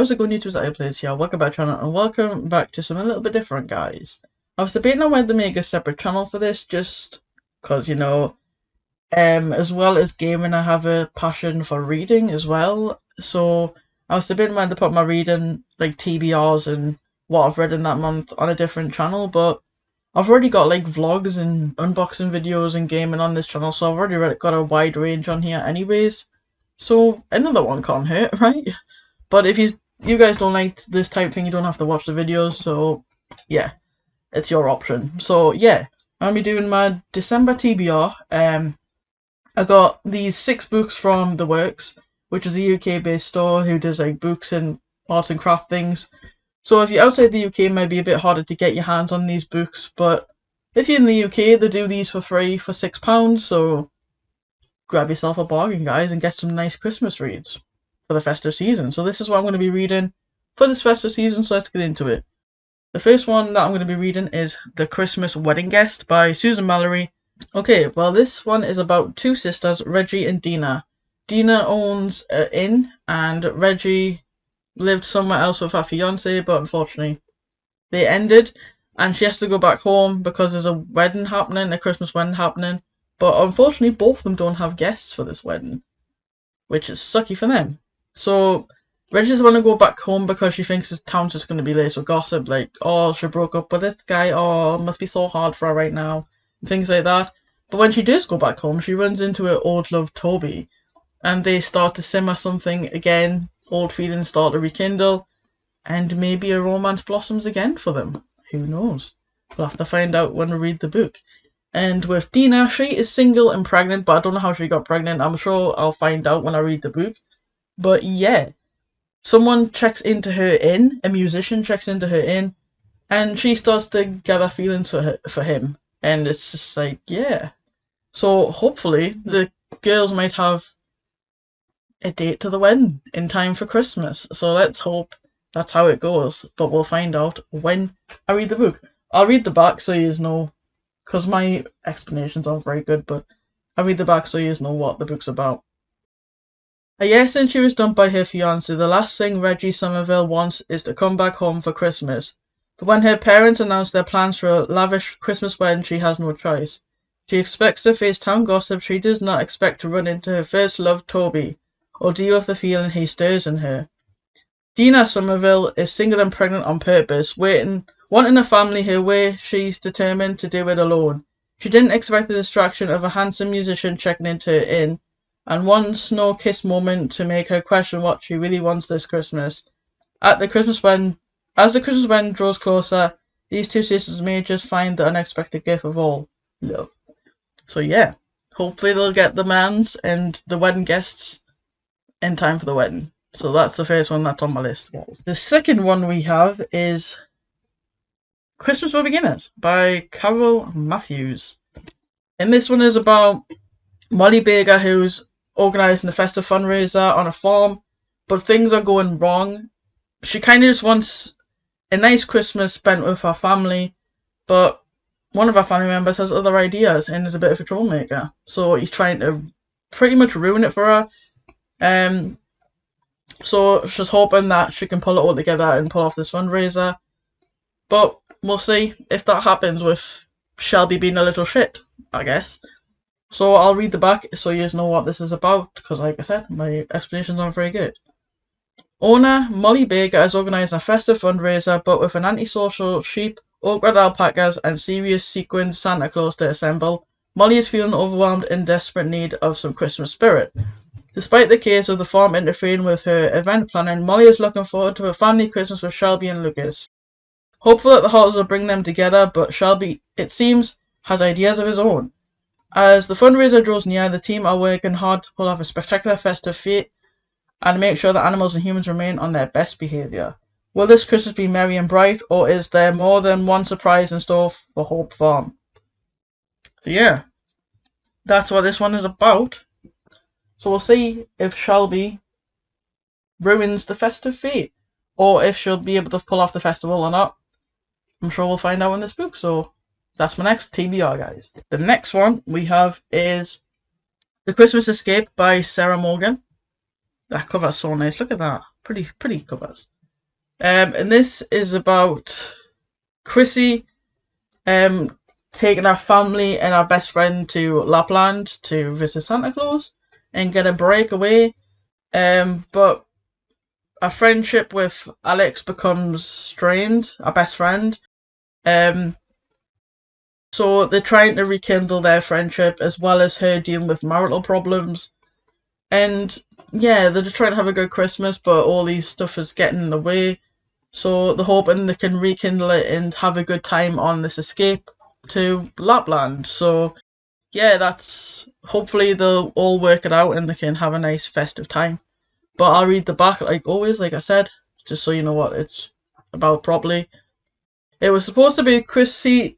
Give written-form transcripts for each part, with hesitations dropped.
How's it going, YouTubers? Elliot0808 here. Welcome back to the channel and welcome back to something a little bit different, guys. I was debating on whether to make a separate channel for this, just because, you know, as well as gaming, I have a passion for reading as well. So I was debating whether to put my reading, like TBRs and what I've read in that month, on a different channel, but I've already got like vlogs and unboxing videos and gaming on this channel, so I've already got a wide range on here anyways. So another one can't hurt, right? But if you guys don't like this type thing, you don't have to watch the videos, so yeah, it's your option. So yeah, I'll be doing my December TBR. I got these 6 books from The Works, which is a UK based store who does like books and arts and craft things. So if you're outside the UK, it might be a bit harder to get your hands on these books, but if you're in the UK, they do these for free for £6, so grab yourself a bargain, guys, and get some nice Christmas reads for the festive season. So this is what I'm going to be reading for this festive season, so let's get into it. The first one that I'm going to be reading is The Christmas Wedding Guest by Susan Mallory. Okay, well this one is about 2 sisters, Reggie and Dina. Dina owns an inn and Reggie lived somewhere else with her fiance, but unfortunately they ended and she has to go back home because there's a wedding happening, a Christmas wedding happening, but unfortunately both of them don't have guests for this wedding, which is sucky for them. So Reggie's want to go back home because she thinks the town's just going to be laced with gossip, like, oh, she broke up with this guy, oh, it must be so hard for her right now, and things like that. But when she does go back home, she runs into her old love Toby, and they start to simmer something again, old feelings start to rekindle, and maybe a romance blossoms again for them. Who knows? We'll have to find out when we read the book. And with Dina, she is single and pregnant, but I don't know how she got pregnant. I'm sure I'll find out when I read the book. But yeah, someone checks into her inn, a musician checks into her inn, and she starts to gather feelings for him. And it's just like, yeah. So hopefully the girls might have a date to the wedding in time for Christmas. So let's hope that's how it goes. But we'll find out when I read the book. I'll read the back so you know, because my explanations aren't very good, but I'll read the back so you know what the book's about. A year since she was dumped by her fiancé, the last thing Reggie Somerville wants is to come back home for Christmas. But when her parents announce their plans for a lavish Christmas wedding, she has no choice. She expects to face town gossip. She does not expect to run into her first love, Toby, or deal with the feeling he stirs in her. Dina Somerville is single and pregnant on purpose, wanting a family her way. She's determined to do it alone. She didn't expect the distraction of a handsome musician checking into her inn, and one snow kiss moment to make her question what she really wants this Christmas. As the Christmas wedding draws closer, these 2 sisters may just find the unexpected gift of all, love. So yeah, hopefully they'll get the mans and the wedding guests in time for the wedding. So that's the first one that's on my list, guys. The second one we have is Christmas for Beginners by Carol Matthews. And this one is about Molly Baker, who's organising a festive fundraiser on a farm, but things are going wrong. She kind of just wants a nice Christmas spent with her family, but one of her family members has other ideas and is a bit of a troublemaker. So he's trying to pretty much ruin it for her. So she's hoping that she can pull it all together and pull off this fundraiser. But we'll see if that happens with Shelby being a little shit, I guess. So I'll read the back so you know what this is about, because like I said, my explanations aren't very good. Owner Molly Baker has organised a festive fundraiser, but with an antisocial sheep, awkward alpacas and serious sequined Santa Claus to assemble, Molly is feeling overwhelmed and in desperate need of some Christmas spirit. Despite the case of the farm interfering with her event planning, Molly is looking forward to a family Christmas with Shelby and Lucas. Hopeful that the holidays will bring them together, but Shelby, it seems, has ideas of his own. As the fundraiser draws near, the team are working hard to pull off a spectacular festive fete and make sure that animals and humans remain on their best behaviour. Will this Christmas be merry and bright, or is there more than one surprise in store for Hope Farm? So yeah, that's what this one is about. So we'll see if Shelby ruins the festive fete, or if she'll be able to pull off the festival or not. I'm sure we'll find out in this book, so that's my next TBR, guys. The next one we have is The Christmas Escape by Sarah Morgan. That cover's so nice, look at that. Pretty covers. And this is about Chrissy taking our family and our best friend to Lapland to visit Santa Claus and get a break away. But our friendship with Alex becomes strained, our best friend. So they're trying to rekindle their friendship as well as her dealing with marital problems. And yeah, they're just trying to have a good Christmas, but all these stuff is getting in the way. So they're hoping they can rekindle it and have a good time on this escape to Lapland. So yeah, that's hopefully they'll all work it out and they can have a nice festive time. But I'll read the back like always, like I said, just so you know what it's about properly. It was supposed to be Christy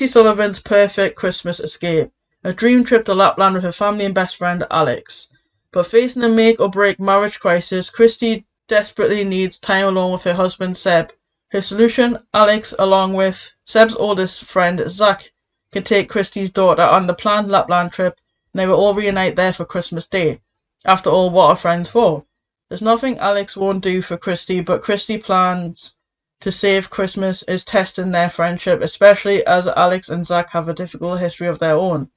Sullivan's perfect Christmas escape, a dream trip to Lapland with her family and best friend Alex. But facing a make or break marriage crisis, Christy desperately needs time alone with her husband Seb. Her solution, Alex, along with Seb's oldest friend Zach, can take Christy's daughter on the planned Lapland trip, and they will all reunite there for Christmas Day. After all, what are friends for? There's nothing Alex won't do for Christy, but Christy plans to save Christmas is testing their friendship, especially as Alex and Zach have a difficult history of their own.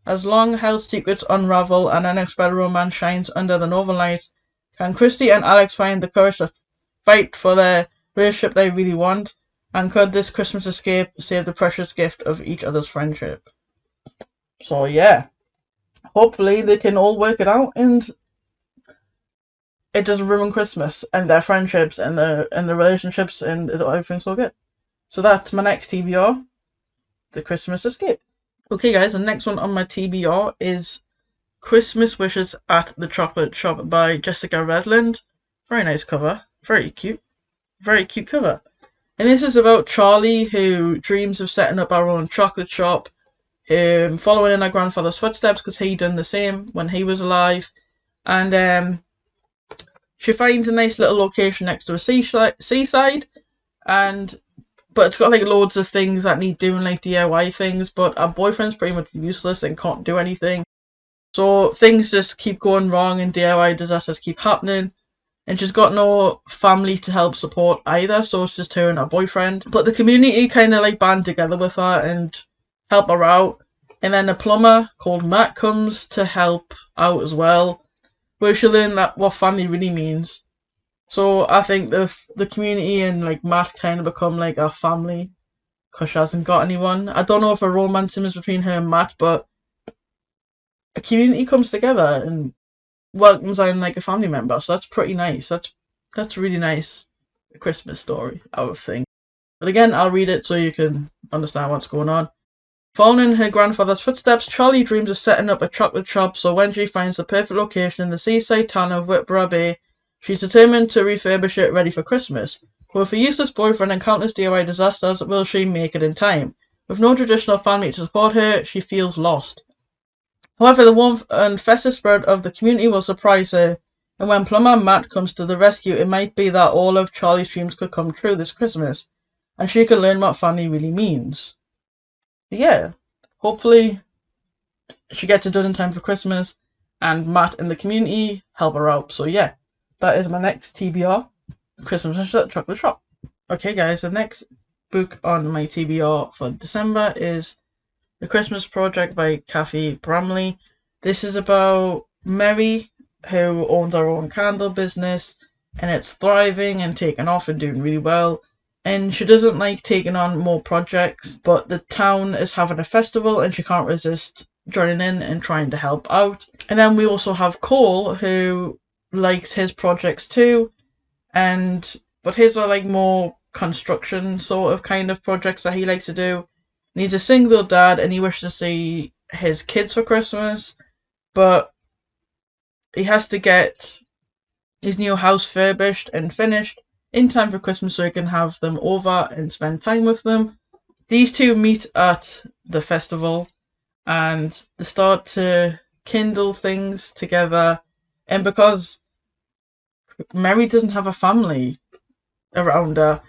As long-held secrets unravel and unexpected romance shines under the northern lights, can Christy and Alex find the courage to fight for their relationship they really want? And could this Christmas escape save the precious gift of each other's friendship? So yeah, hopefully they can all work it out and it doesn't ruin Christmas and their friendships and the relationships and everything's all good. So that's my next TBR, the Christmas escape. Okay guys, the next one on my TBR is Christmas Wishes at the Chocolate Shop by Jessica Redland. Very nice cover, very cute cover. And this is about Charlie, who dreams of setting up our own chocolate shop, following in our grandfather's footsteps because he done the same when he was alive. And she finds a nice little location next to a seaside, but it's got like loads of things that need doing, like DIY things, but our boyfriend's pretty much useless and can't do anything. So things just keep going wrong and DIY disasters keep happening. And she's got no family to help support either, so it's just her and her boyfriend. But the community kind of like band together with her and help her out. And then a plumber called Matt comes to help out as well, where she learn that what family really means. So I think the community and like Matt kind of become like a family because she hasn't got anyone. I don't know if a romance is between her and Matt, but a community comes together and welcomes in like a family member. So that's pretty nice. That's really nice. A Christmas story, I would think. But again, I'll read it so you can understand what's going on. Following in her grandfather's footsteps, Charlie dreams of setting up a chocolate shop, so when she finds the perfect location in the seaside town of Whitborough Bay, she's determined to refurbish it ready for Christmas. But with a useless boyfriend and countless DIY disasters, will she make it in time? With no traditional family to support her, she feels lost. However, the warmth and festive spirit of the community will surprise her, and when plumber Matt comes to the rescue, it might be that all of Charlie's dreams could come true this Christmas, and she can learn what family really means. Yeah, hopefully she gets it done in time for Christmas and Matt and the community help her out. So yeah, that is my next TBR, Christmas Wishes at the Chocolate Shop. Okay guys, the next book on my TBR for December is The Christmas Project by Kathy Bramley. This is about Mary, who owns her own candle business and it's thriving and taking off and doing really well. And she doesn't like taking on more projects, but the town is having a festival and she can't resist joining in and trying to help out. And then we also have Cole, who likes his projects too, but his are like more construction sort of kind of projects that he likes to do. And he's a single dad and he wishes to see his kids for Christmas, but he has to get his new house furbished and finished in time for Christmas so he can have them over and spend time with them. These two meet at the festival and they start to kindle things together, and because Mary doesn't have a family around her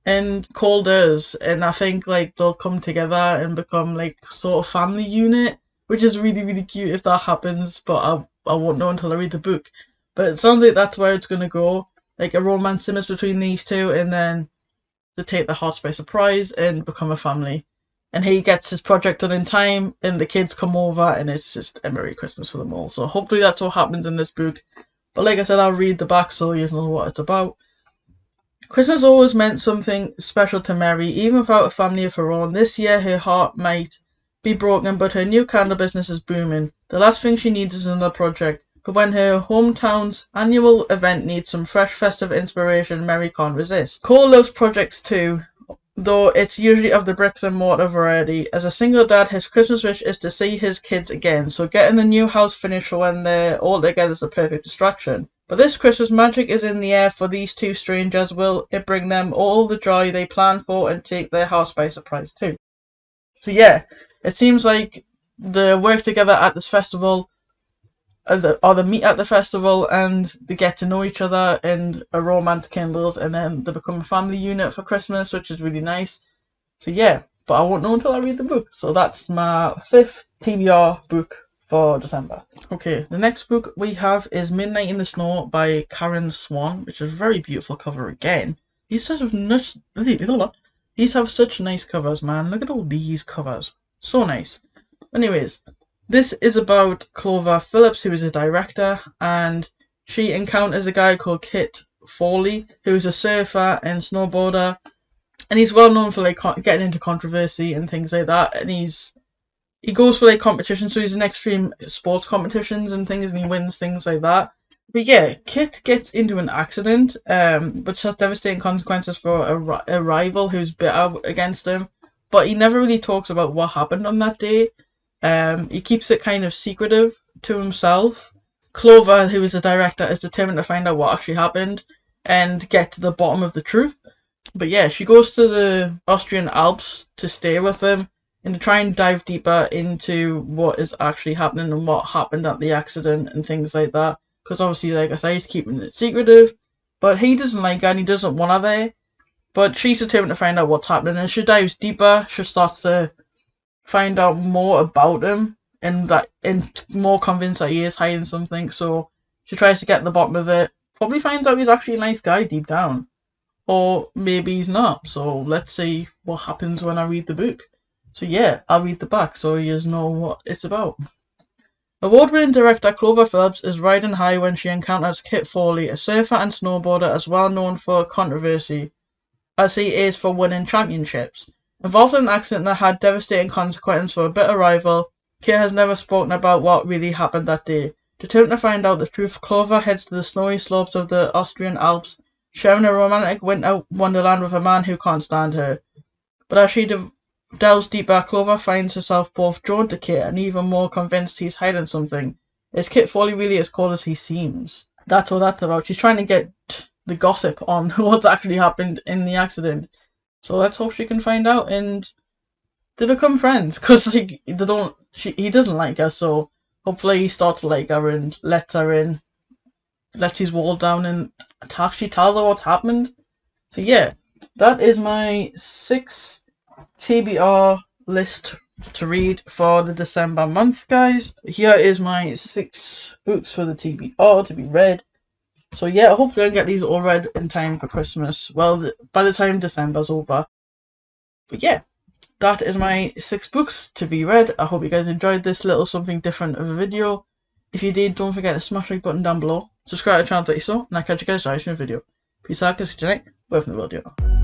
and Cole does, and I think like they'll come together and become like sort of family unit, which is really, really cute if that happens, but I won't know until I read the book. But it sounds like that's where it's going to go. like a romance simmers between these two, and then they take their hearts by surprise and become a family. And he gets his project done in time, and the kids come over, and it's just a Merry Christmas for them all. So hopefully that's what happens in this book. But like I said, I'll read the back so you know what it's about. Christmas always meant something special to Mary, even without a family of her own. This year her heart might be broken, but her new candle business is booming. The last thing she needs is another project. But when her hometown's annual event needs some fresh festive inspiration, Mary can't resist. Cole loves projects too, though it's usually of the bricks and mortar variety. As a single dad, his Christmas wish is to see his kids again, so getting the new house finished when they're all together is a perfect distraction. But this Christmas, magic is in the air for these two strangers. Will it bring them all the joy they plan for and take their house by surprise too? So yeah, it seems like they work together at this festival, or they meet at the festival, and they get to know each other, and a romance kindles, and then they become a family unit for Christmas, which is really nice. So yeah, but I won't know until I read the book. So that's my 5th TBR book for December. Okay, the next book we have is Midnight in the Snow by Karen Swan, which is a very beautiful cover again. These have such nice covers, man. Look at all these covers. So nice. Anyways, this is about Clover Phillips, who is a director, and she encounters a guy called Kit Foley, who is a surfer and snowboarder, and he's well known for like getting into controversy and things like that, and he goes for like competitions, so he's in extreme sports competitions and things, and he wins things like that. But yeah, Kit gets into an accident, which has devastating consequences for a rival who's bitter against him, but he never really talks about what happened on that day. He keeps it kind of secretive to himself. Clover, who is the director, is determined to find out what actually happened and get to the bottom of the truth. But yeah, she goes to the Austrian Alps to stay with him and to try and dive deeper into what is actually happening and what happened at the accident and things like that. Because obviously, like I say, he's keeping it secretive, but he doesn't like her and he doesn't want her there. But she's determined to find out what's happening, and she dives deeper. She starts to find out more about him, and more convinced that he is hiding something. So she tries to get to the bottom of it. Probably finds out he's actually a nice guy deep down, or maybe he's not. So let's see what happens when I read the book. So yeah, I'll read the back so you know what it's about. Award-winning director Clover Phillips is riding high when she encounters Kit Foley, a surfer and snowboarder as well known for controversy as he is for winning championships. Involved in an accident that had devastating consequences for a bitter rival, Kit has never spoken about what really happened that day. Determined to find out the truth, Clover heads to the snowy slopes of the Austrian Alps, sharing a romantic winter wonderland with a man who can't stand her. But as she delves deeper, Clover finds herself both drawn to Kit and even more convinced he's hiding something. Is Kit Foley really as cold as he seems? That's what that's about. She's trying to get the gossip on what's actually happened in the accident. So let's hope she can find out and they become friends, because like he doesn't like her, so hopefully he starts to like her and lets her in, lets his wall down and actually tells her what's happened. So yeah, that is my 6 TBR list to read for the December month, guys. Here is my 6 books for the TBR to be read. So yeah, hopefully I can get these all read in time for Christmas. Well, by the time December's over. But yeah, that is my 6 books to be read. I hope you guys enjoyed this little something different of a video. If you did, don't forget to smash the like button down below. Subscribe to the channel if you so, and I'll catch you guys later in the video. Peace out, guys. Good night. Where from the world, you know.